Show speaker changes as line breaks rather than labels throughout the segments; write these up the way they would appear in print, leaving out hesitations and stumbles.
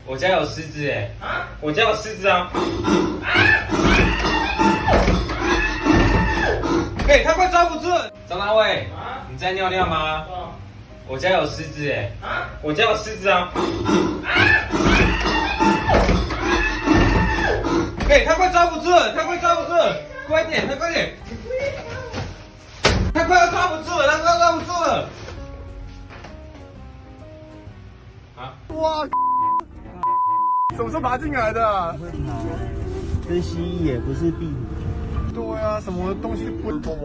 我家有狮子哎！啊！我家有狮子啊！哎，他快抓不住了！张大卫，你在尿尿吗？我家有狮子哎！啊！我家有狮子啊！哎，他快抓不住了！他快抓不住了！快点，他快点！他快要抓不住了！他快要抓不住了！啊！
哇！什么时候爬进来的、啊？
这是蜥蜴耶，不是壁虎。
对啊，什么东西不动？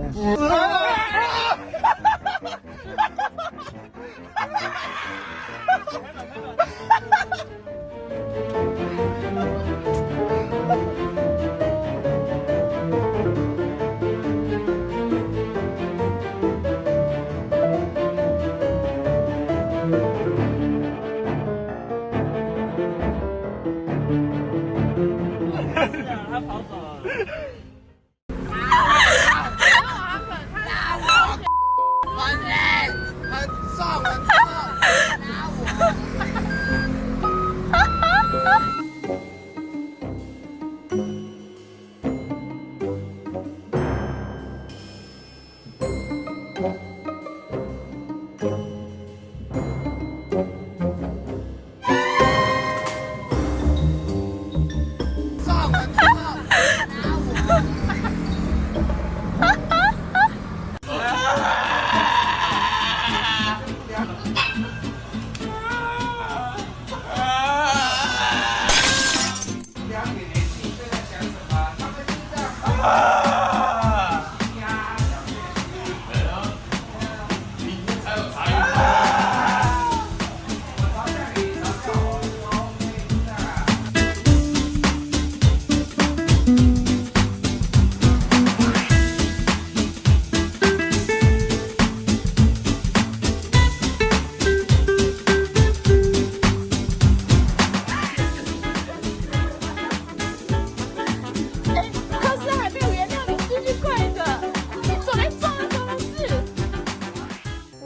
他跑走了。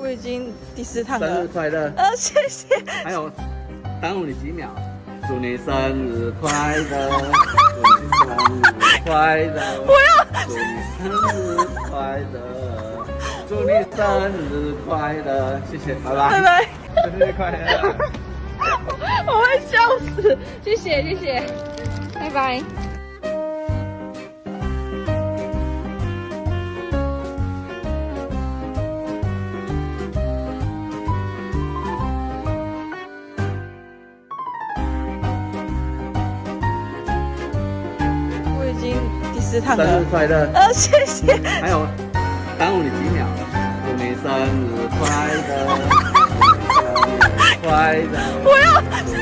我已经第4趟了。
生日快乐！
谢谢。
还有耽误你几秒，祝你生日快乐！祝你生日快乐！
我要。
祝你生日快乐！祝你生日快乐！谢谢，拜拜。
拜拜。
生日快乐！
我会笑死。谢谢谢谢，拜拜。我已经第4趟了。
生日快乐！
谢谢。
还有耽误你几秒，祝你生日快乐！祝你生日快乐！
我要。